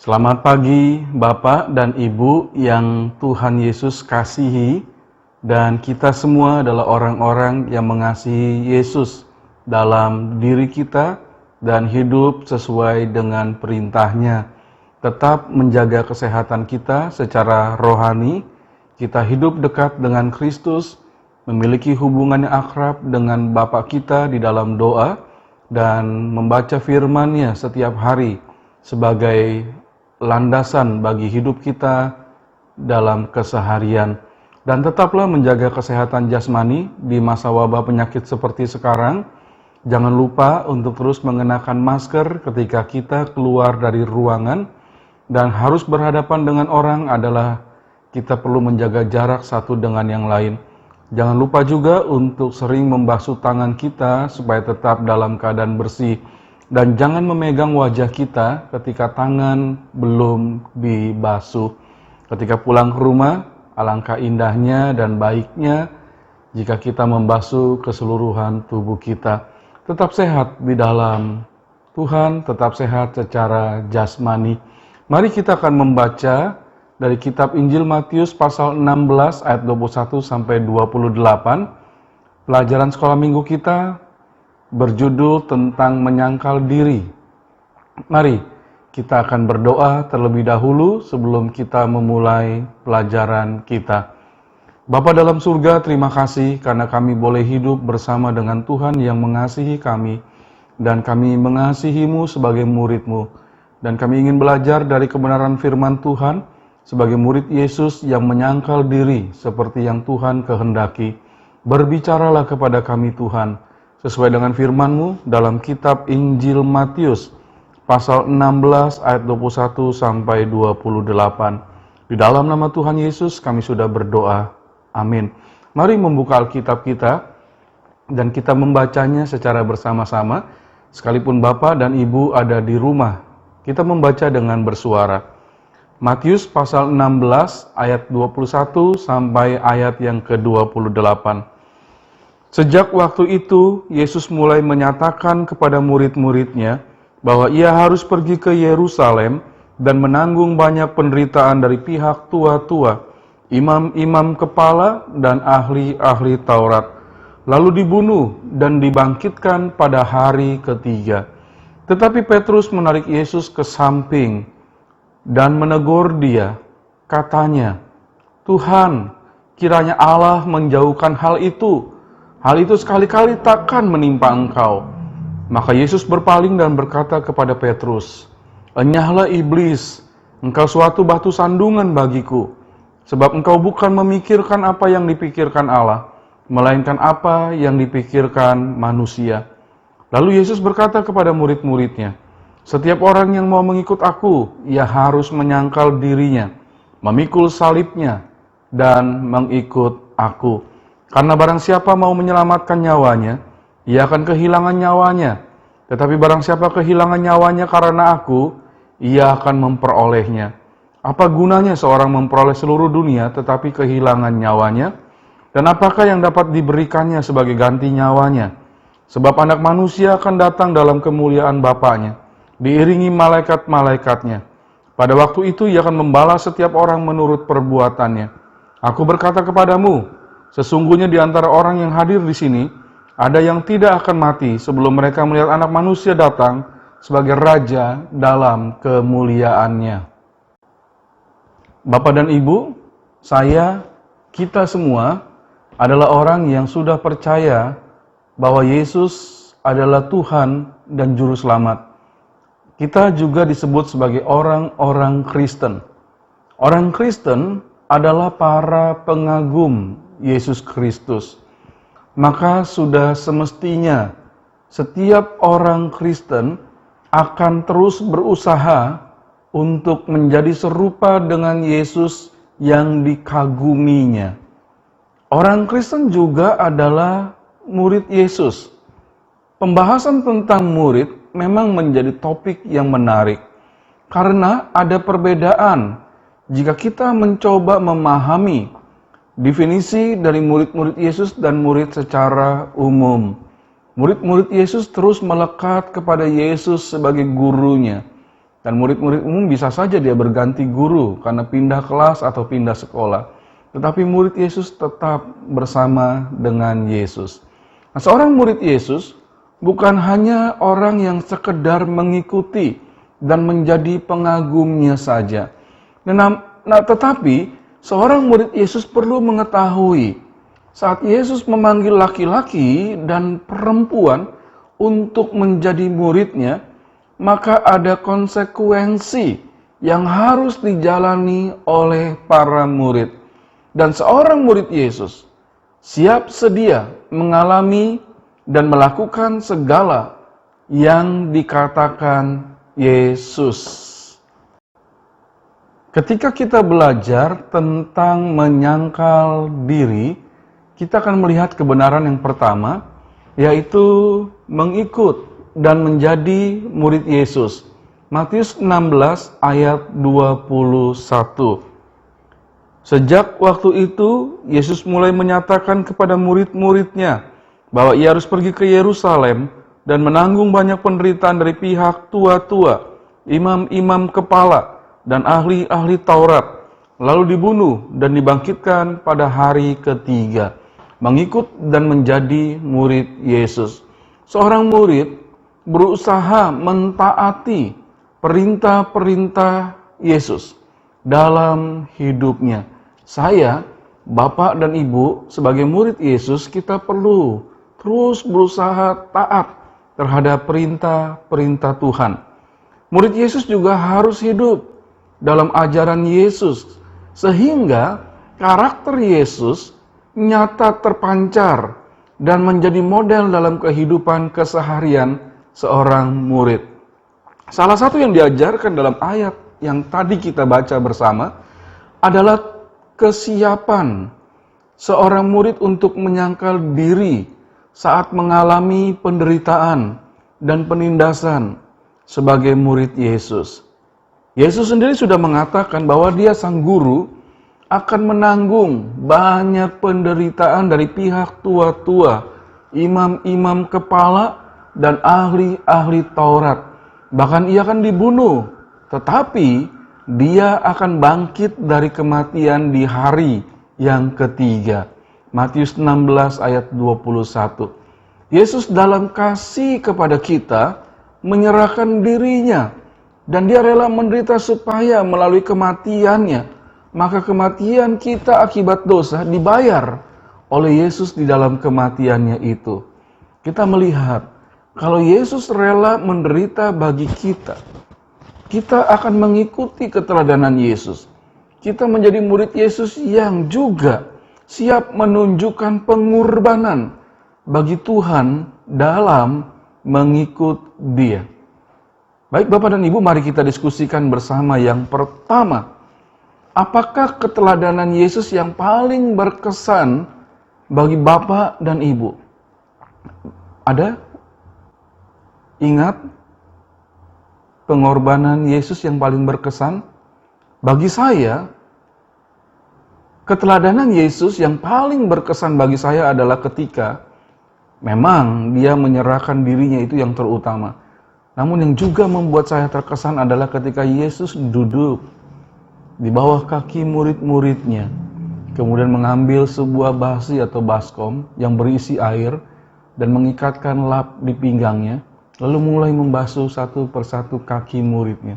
Selamat pagi Bapak dan Ibu yang Tuhan Yesus kasihi, dan kita semua adalah orang-orang yang mengasihi Yesus dalam diri kita dan hidup sesuai dengan perintahnya. Tetap menjaga kesehatan kita secara rohani, kita hidup dekat dengan Kristus, memiliki hubungan yang akrab dengan Bapa kita di dalam doa, dan membaca firman-Nya setiap hari sebagai landasan bagi hidup kita dalam keseharian. Dan tetaplah menjaga kesehatan jasmani di masa wabah penyakit seperti sekarang. Jangan lupa untuk terus mengenakan masker ketika kita keluar dari ruangan, dan harus berhadapan dengan orang adalah kita perlu menjaga jarak satu dengan yang lain. Jangan lupa juga untuk sering membasuh tangan kita supaya tetap dalam keadaan bersih. Dan jangan memegang wajah kita ketika tangan belum dibasuh. Ketika pulang ke rumah, alangkah indahnya dan baiknya jika kita membasuh keseluruhan tubuh kita. Tetap sehat di dalam Tuhan, tetap sehat secara jasmani. Mari kita akan membaca dari kitab Injil Matius pasal 16 ayat 21 sampai 28. Pelajaran sekolah minggu kita berjudul tentang menyangkal diri. Mari kita akan berdoa terlebih dahulu sebelum kita memulai pelajaran kita. Bapa dalam surga, terima kasih karena kami boleh hidup bersama dengan Tuhan yang mengasihi kami, dan kami mengasihi-Mu sebagai murid-Mu, dan kami ingin belajar dari kebenaran firman Tuhan sebagai murid Yesus yang menyangkal diri seperti yang Tuhan kehendaki. Berbicaralah kepada kami Tuhan, sesuai dengan firman-Mu dalam kitab Injil Matius pasal 16 ayat 21 sampai 28. Di dalam nama Tuhan Yesus kami sudah berdoa. Amin. Mari membuka Alkitab kita dan kita membacanya secara bersama-sama. Sekalipun Bapak dan Ibu ada di rumah, kita membaca dengan bersuara. Matius pasal 16 ayat 21 sampai ayat yang ke-28. Sejak waktu itu, Yesus mulai menyatakan kepada murid-muridnya bahwa ia harus pergi ke Yerusalem dan menanggung banyak penderitaan dari pihak tua-tua, imam-imam kepala, dan ahli-ahli Taurat, lalu dibunuh dan dibangkitkan pada hari ketiga. Tetapi Petrus menarik Yesus ke samping dan menegur dia, katanya, "Tuhan, kiranya Allah menjauhkan hal itu. Hal itu sekali-kali takkan menimpa engkau." Maka Yesus berpaling dan berkata kepada Petrus, "Enyahlah iblis, engkau suatu batu sandungan bagiku, sebab engkau bukan memikirkan apa yang dipikirkan Allah, melainkan apa yang dipikirkan manusia." Lalu Yesus berkata kepada murid-muridnya, "Setiap orang yang mau mengikut aku, ia harus menyangkal dirinya, memikul salibnya, dan mengikut aku. Karena barang siapa mau menyelamatkan nyawanya, ia akan kehilangan nyawanya. Tetapi barang siapa kehilangan nyawanya karena aku, ia akan memperolehnya. Apa gunanya seorang memperoleh seluruh dunia tetapi kehilangan nyawanya? Dan apakah yang dapat diberikannya sebagai ganti nyawanya? Sebab anak manusia akan datang dalam kemuliaan Bapaknya, diiringi malaikat-malaikatnya. Pada waktu itu ia akan membalas setiap orang menurut perbuatannya. Aku berkata kepadamu, sesungguhnya di antara orang yang hadir di sini, ada yang tidak akan mati sebelum mereka melihat Anak Manusia datang sebagai Raja dalam kemuliaannya." Bapak dan Ibu, kita semua adalah orang yang sudah percaya bahwa Yesus adalah Tuhan dan Juru Selamat. Kita juga disebut sebagai orang-orang Kristen. Orang Kristen adalah para pengagum Yesus Kristus. Maka sudah semestinya setiap orang Kristen akan terus berusaha untuk menjadi serupa dengan Yesus yang dikaguminya. Orang Kristen juga adalah murid Yesus. Pembahasan tentang murid memang menjadi topik yang menarik karena ada perbedaan jika kita mencoba memahami definisi dari murid-murid Yesus dan murid secara umum. Murid-murid Yesus terus melekat kepada Yesus sebagai gurunya. Dan murid-murid umum bisa saja dia berganti guru karena pindah kelas atau pindah sekolah. Tetapi murid Yesus tetap bersama dengan Yesus. Nah, seorang murid Yesus bukan hanya orang yang sekedar mengikuti dan menjadi pengagumnya saja. Tetapi seorang murid Yesus perlu mengetahui saat Yesus memanggil laki-laki dan perempuan untuk menjadi muridnya, maka ada konsekuensi yang harus dijalani oleh para murid. Dan seorang murid Yesus siap sedia mengalami dan melakukan segala yang dikatakan Yesus. Ketika kita belajar tentang menyangkal diri, kita akan melihat kebenaran yang pertama, yaitu mengikut dan menjadi murid Yesus. Matius 16 ayat 21. Sejak waktu itu, Yesus mulai menyatakan kepada murid-muridnya bahwa ia harus pergi ke Yerusalem dan menanggung banyak penderitaan dari pihak tua-tua, imam-imam kepala, dan ahli-ahli Taurat, lalu dibunuh dan dibangkitkan pada hari ketiga. Mengikut dan menjadi murid Yesus. Seorang murid berusaha mentaati perintah-perintah Yesus dalam hidupnya. Saya, Bapak dan Ibu, sebagai murid Yesus, kita perlu terus berusaha taat terhadap perintah-perintah Tuhan. Murid Yesus juga harus hidup dalam ajaran Yesus, sehingga karakter Yesus nyata terpancar dan menjadi model dalam kehidupan keseharian seorang murid. Salah satu yang diajarkan dalam ayat yang tadi kita baca bersama adalah kesiapan seorang murid untuk menyangkal diri saat mengalami penderitaan dan penindasan sebagai murid Yesus. Yesus sendiri sudah mengatakan bahwa dia sang guru akan menanggung banyak penderitaan dari pihak tua-tua, imam-imam kepala, dan ahli-ahli Taurat. Bahkan ia akan dibunuh, tetapi dia akan bangkit dari kematian di hari yang ketiga. Matius 16 ayat 21. Yesus dalam kasih kepada kita menyerahkan dirinya, dan dia rela menderita supaya melalui kematiannya, maka kematian kita akibat dosa dibayar oleh Yesus di dalam kematiannya itu. Kita melihat kalau Yesus rela menderita bagi kita, kita akan mengikuti keteladanan Yesus. Kita menjadi murid Yesus yang juga siap menunjukkan pengorbanan bagi Tuhan dalam mengikut Dia. Baik Bapak dan Ibu, mari kita diskusikan bersama yang pertama. Apakah keteladanan Yesus yang paling berkesan bagi Bapak dan Ibu? Ada? Ingat pengorbanan Yesus yang paling berkesan? Bagi saya, keteladanan Yesus yang paling berkesan bagi saya adalah ketika memang dia menyerahkan dirinya, itu yang terutama. Namun yang juga membuat saya terkesan adalah ketika Yesus duduk di bawah kaki murid-muridnya, kemudian mengambil sebuah basi atau baskom yang berisi air dan mengikatkan lap di pinggangnya, lalu mulai membasuh satu persatu kaki muridnya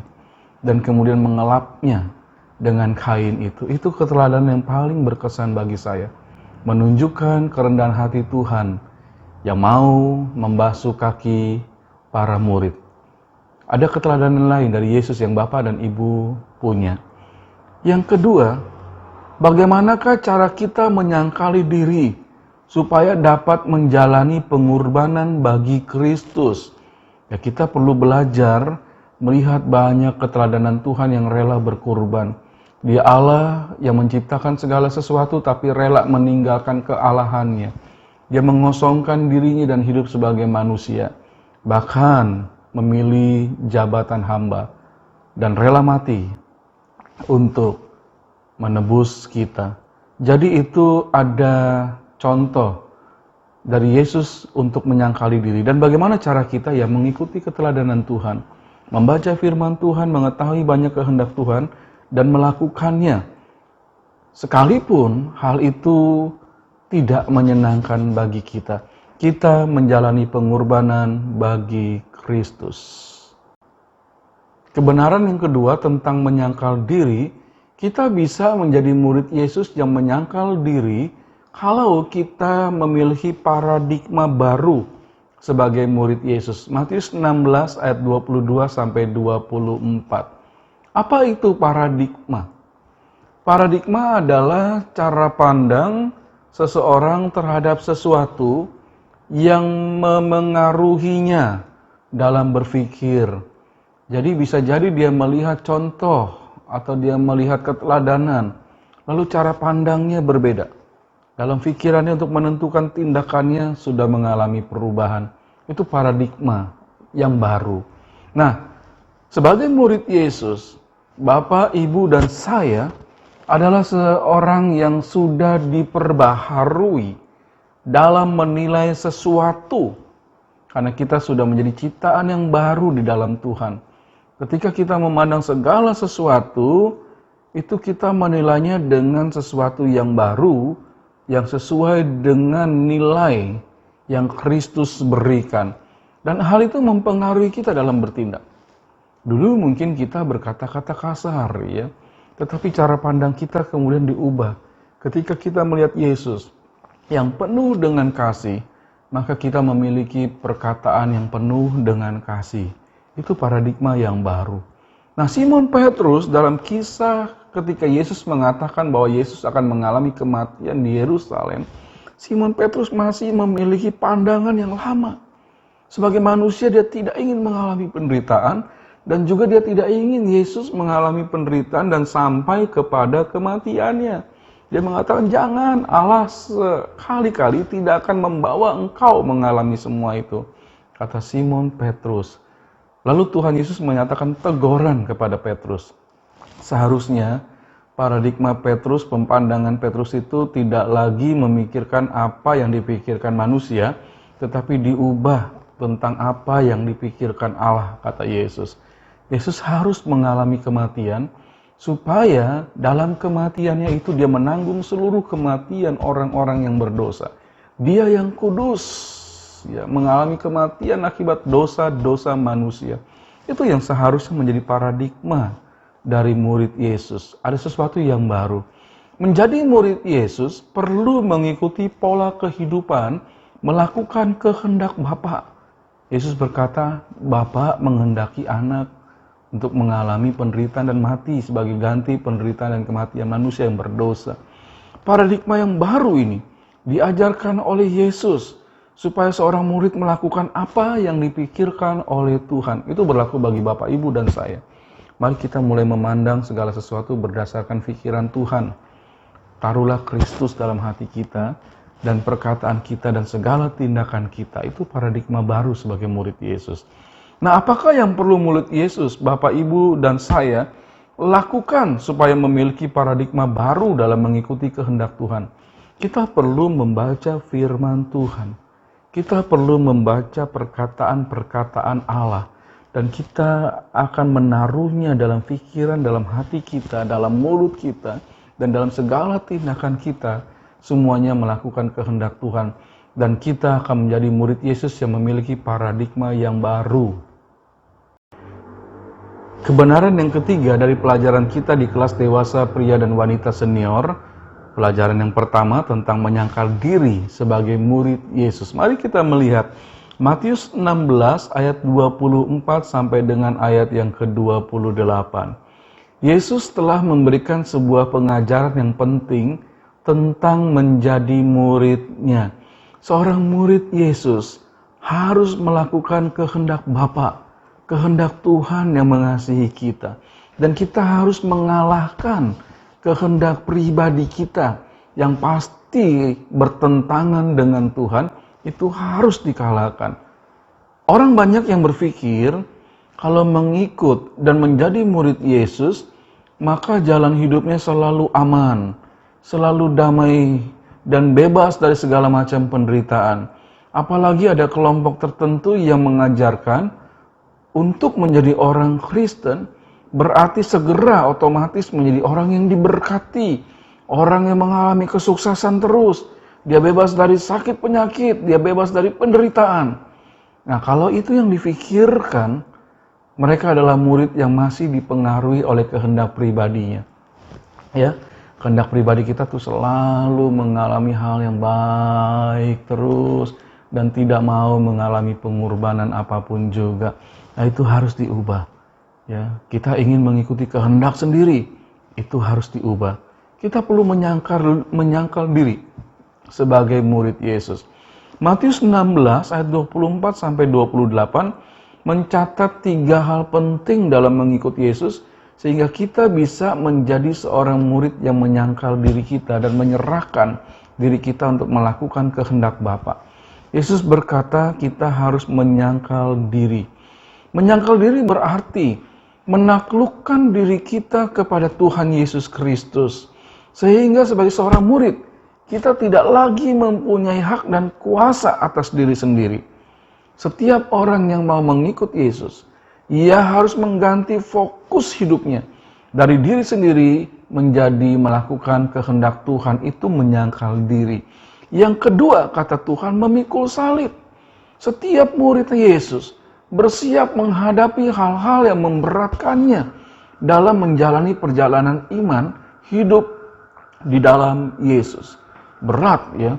dan kemudian mengelapnya dengan kain itu. Itu keteladanan yang paling berkesan bagi saya, menunjukkan kerendahan hati Tuhan yang mau membasuh kaki para murid. Ada keteladanan lain dari Yesus yang Bapak dan Ibu punya. Yang kedua, Bagaimanakah cara kita menyangkali diri supaya dapat menjalani pengorbanan bagi Kristus? Ya, kita perlu belajar melihat banyak keteladanan Tuhan yang rela berkorban. Dia Allah yang menciptakan segala sesuatu tapi rela meninggalkan kealahannya. Dia mengosongkan dirinya dan hidup sebagai manusia. Bahkan memilih jabatan hamba dan rela mati untuk menebus kita. Jadi itu ada contoh dari Yesus untuk menyangkali diri. Dan bagaimana cara kita ya mengikuti keteladanan Tuhan. Membaca firman Tuhan, mengetahui banyak kehendak Tuhan, dan melakukannya. Sekalipun hal itu tidak menyenangkan bagi kita. Kita menjalani pengorbanan bagi Kristus. Kebenaran yang kedua tentang menyangkal diri, kita bisa menjadi murid Yesus yang menyangkal diri kalau kita memiliki paradigma baru sebagai murid Yesus. Matius 16 ayat 22 sampai 24. Apa itu paradigma? Paradigma adalah cara pandang seseorang terhadap sesuatu yang memengaruhinya dalam berpikir. Jadi bisa jadi dia melihat contoh atau dia melihat keteladanan, lalu cara pandangnya berbeda. Dalam pikirannya untuk menentukan tindakannya sudah mengalami perubahan. Itu paradigma yang baru. Nah, sebagai murid Yesus, Bapak, Ibu, dan saya adalah seorang yang sudah diperbaharui dalam menilai sesuatu. Karena kita sudah menjadi ciptaan yang baru di dalam Tuhan. Ketika kita memandang segala sesuatu, itu kita menilainya dengan sesuatu yang baru, yang sesuai dengan nilai yang Kristus berikan. Dan hal itu mempengaruhi kita dalam bertindak. Dulu mungkin kita berkata-kata kasar, ya, tetapi cara pandang kita kemudian diubah. Ketika kita melihat Yesus yang penuh dengan kasih, maka kita memiliki perkataan yang penuh dengan kasih. Itu paradigma yang baru. Nah, Simon Petrus dalam kisah ketika Yesus mengatakan bahwa Yesus akan mengalami kematian di Yerusalem, Simon Petrus masih memiliki pandangan yang lama. Sebagai manusia dia tidak ingin mengalami penderitaan, dan juga dia tidak ingin Yesus mengalami penderitaan dan sampai kepada kematiannya. Dia mengatakan, jangan, Allah sekali-kali tidak akan membawa engkau mengalami semua itu. Kata Simon Petrus. Lalu Tuhan Yesus menyatakan teguran kepada Petrus. Seharusnya paradigma Petrus, pemandangan Petrus itu tidak lagi memikirkan apa yang dipikirkan manusia, tetapi diubah tentang apa yang dipikirkan Allah, kata Yesus. Yesus harus mengalami kematian, supaya dalam kematiannya itu dia menanggung seluruh kematian orang-orang yang berdosa. Dia yang kudus, ya, mengalami kematian akibat dosa-dosa manusia. Itu yang seharusnya menjadi paradigma dari murid Yesus. Ada sesuatu yang baru. Menjadi murid Yesus perlu mengikuti pola kehidupan, melakukan kehendak Bapa. Yesus berkata, Bapa menghendaki anak untuk mengalami penderitaan dan mati sebagai ganti penderitaan dan kematian manusia yang berdosa. Paradigma yang baru ini diajarkan oleh Yesus supaya seorang murid melakukan apa yang dipikirkan oleh Tuhan. Itu berlaku bagi Bapak, Ibu, dan saya. Mari kita mulai memandang segala sesuatu berdasarkan pikiran Tuhan. Taruhlah Kristus dalam hati kita dan perkataan kita dan segala tindakan kita. Itu paradigma baru sebagai murid Yesus. Nah, apakah yang perlu murid Yesus, Bapak, Ibu, dan saya lakukan supaya memiliki paradigma baru dalam mengikuti kehendak Tuhan? Kita perlu membaca firman Tuhan. Kita perlu membaca perkataan-perkataan Allah. Dan kita akan menaruhnya dalam pikiran, dalam hati kita, dalam mulut kita, dan dalam segala tindakan kita. Semuanya melakukan kehendak Tuhan. Dan kita akan menjadi murid Yesus yang memiliki paradigma yang baru. Kebenaran yang ketiga dari pelajaran kita di kelas dewasa pria dan wanita senior, pelajaran yang pertama tentang menyangkal diri sebagai murid Yesus. Mari kita melihat Matius 16 ayat 24 sampai dengan ayat yang ke-28. Yesus telah memberikan sebuah pengajaran yang penting tentang menjadi murid-Nya. Seorang murid Yesus harus melakukan kehendak Bapa, kehendak Tuhan yang mengasihi kita. Dan kita harus mengalahkan kehendak pribadi kita yang pasti bertentangan dengan Tuhan, itu harus dikalahkan. Orang banyak yang berpikir kalau mengikut dan menjadi murid Yesus, maka jalan hidupnya selalu aman, selalu damai, dan bebas dari segala macam penderitaan. Apalagi ada kelompok tertentu yang mengajarkan untuk menjadi orang Kristen berarti segera otomatis menjadi orang yang diberkati, orang yang mengalami kesuksesan terus. Dia bebas dari sakit penyakit, dia bebas dari penderitaan. Nah, kalau itu yang difikirkan, mereka adalah murid yang masih dipengaruhi oleh kehendak pribadinya. Ya, kehendak pribadi kita tuh selalu mengalami hal yang baik terus dan tidak mau mengalami pengorbanan apapun juga. Nah, itu harus diubah. Ya, kita ingin mengikuti kehendak sendiri, itu harus diubah. Kita perlu menyangkal diri sebagai murid Yesus. Matius 16 ayat 24 sampai 28 mencatat 3 hal penting dalam mengikut Yesus sehingga kita bisa menjadi seorang murid yang menyangkal diri kita dan menyerahkan diri kita untuk melakukan kehendak Bapa. Yesus berkata kita harus menyangkal diri. Menyangkal diri berarti menaklukkan diri kita kepada Tuhan Yesus Kristus. Sehingga sebagai seorang murid, kita tidak lagi mempunyai hak dan kuasa atas diri sendiri. Setiap orang yang mau mengikut Yesus, ia harus mengganti fokus hidupnya dari diri sendiri menjadi melakukan kehendak Tuhan, itu menyangkal diri. Yang kedua, kata Tuhan, memikul salib. Setiap murid Yesus bersiap menghadapi hal-hal yang memberatkannya dalam menjalani perjalanan iman hidup di dalam Yesus. Berat ya,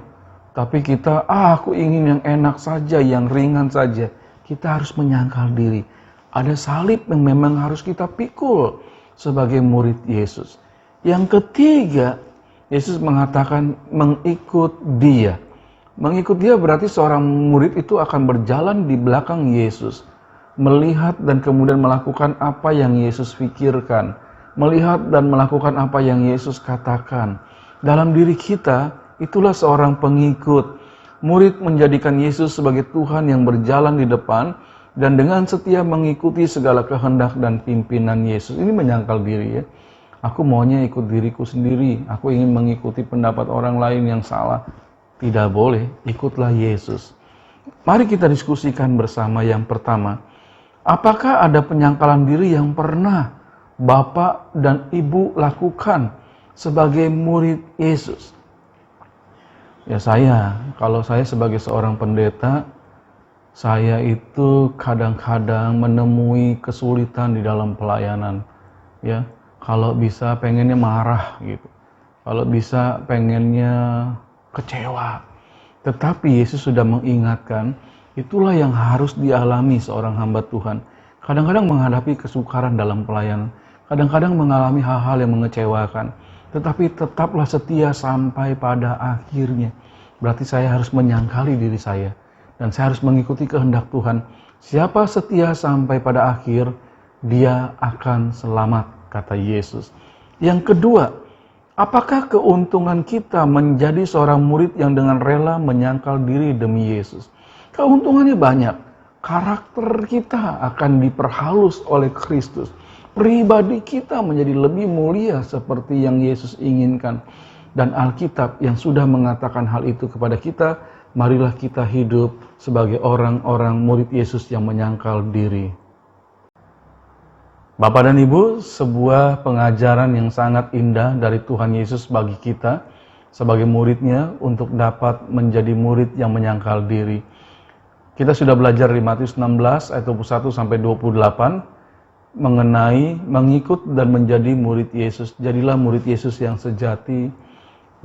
tapi kita, aku ingin yang enak saja, yang ringan saja. Kita harus menyangkal diri. Ada salib yang memang harus kita pikul sebagai murid Yesus. Yang ketiga, Yesus mengatakan mengikut Dia. Mengikut Dia berarti seorang murid itu akan berjalan di belakang Yesus, melihat dan kemudian melakukan apa yang Yesus pikirkan, melihat dan melakukan apa yang Yesus katakan. Dalam diri kita, itulah seorang pengikut. Murid menjadikan Yesus sebagai Tuhan yang berjalan di depan dan dengan setia mengikuti segala kehendak dan pimpinan Yesus. Ini menyangkal diri ya. Aku maunya ikut diriku sendiri. Aku ingin mengikuti pendapat orang lain yang salah. Tidak boleh, ikutlah Yesus. Mari kita diskusikan bersama yang pertama. Apakah ada penyangkalan diri yang pernah Bapak dan Ibu lakukan sebagai murid Yesus? Ya kalau saya sebagai seorang pendeta, saya itu kadang-kadang menemui kesulitan di dalam pelayanan. Ya, kalau bisa pengennya marah gitu. Kalau bisa pengennya kecewa. Tetapi Yesus sudah mengingatkan, itulah yang harus dialami seorang hamba Tuhan. Kadang-kadang menghadapi kesukaran dalam pelayanan. Kadang-kadang mengalami hal-hal yang mengecewakan. Tetapi tetaplah setia sampai pada akhirnya. Berarti saya harus menyangkali diri saya. Dan saya harus mengikuti kehendak Tuhan. Siapa setia sampai pada akhir, dia akan selamat, kata Yesus. Yang kedua, apakah keuntungan kita menjadi seorang murid yang dengan rela menyangkal diri demi Yesus? Keuntungannya banyak. Karakter kita akan diperhalus oleh Kristus. Pribadi kita menjadi lebih mulia seperti yang Yesus inginkan. Dan Alkitab yang sudah mengatakan hal itu kepada kita, marilah kita hidup sebagai orang-orang murid Yesus yang menyangkal diri. Bapak dan Ibu, sebuah pengajaran yang sangat indah dari Tuhan Yesus bagi kita sebagai murid-Nya untuk dapat menjadi murid yang menyangkal diri. Kita sudah belajar di Matius 16 ayat 21 sampai 28 mengenai mengikut dan menjadi murid Yesus. Jadilah murid Yesus yang sejati,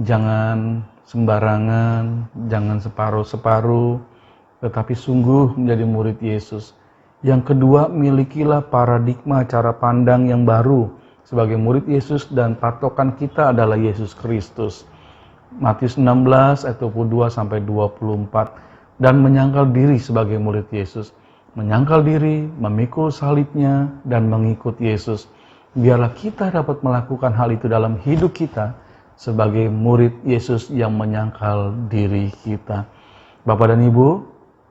jangan sembarangan, jangan separuh-separuh, tetapi sungguh menjadi murid Yesus. Yang kedua, milikilah paradigma cara pandang yang baru sebagai murid Yesus dan patokan kita adalah Yesus Kristus. Matius 16 ayat 22 sampai 24. Dan menyangkal diri sebagai murid Yesus. Menyangkal diri, memikul salibnya, dan mengikut Yesus. Biarlah kita dapat melakukan hal itu dalam hidup kita sebagai murid Yesus yang menyangkal diri kita. Bapak dan Ibu,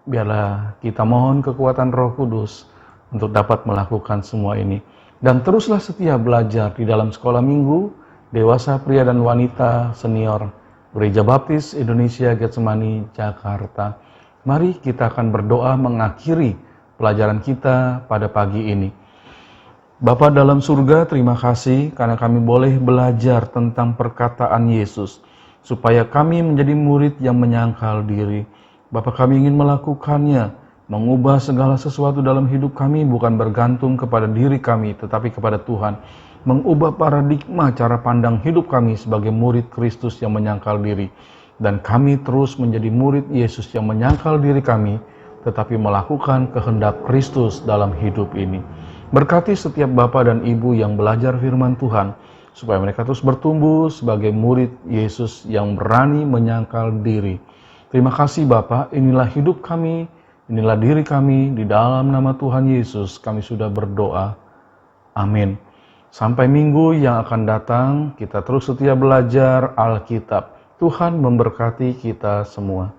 biarlah kita mohon kekuatan Roh Kudus untuk dapat melakukan semua ini. Dan teruslah setia belajar di dalam sekolah minggu, dewasa pria dan wanita senior, Gereja Baptis Indonesia Getsemani, Jakarta. Mari kita akan berdoa mengakhiri pelajaran kita pada pagi ini. Bapa dalam surga, terima kasih karena kami boleh belajar tentang perkataan Yesus, supaya kami menjadi murid yang menyangkal diri. Bapa, kami ingin melakukannya, mengubah segala sesuatu dalam hidup kami bukan bergantung kepada diri kami, tetapi kepada Tuhan. Mengubah paradigma cara pandang hidup kami sebagai murid Kristus yang menyangkal diri. Dan kami terus menjadi murid Yesus yang menyangkal diri kami, tetapi melakukan kehendak Kristus dalam hidup ini. Berkati setiap bapak dan ibu yang belajar firman Tuhan, supaya mereka terus bertumbuh sebagai murid Yesus yang berani menyangkal diri. Terima kasih Bapa, inilah hidup kami, inilah diri kami, di dalam nama Tuhan Yesus kami sudah berdoa. Amin. Sampai minggu yang akan datang, kita terus setia belajar Alkitab. Tuhan memberkati kita semua.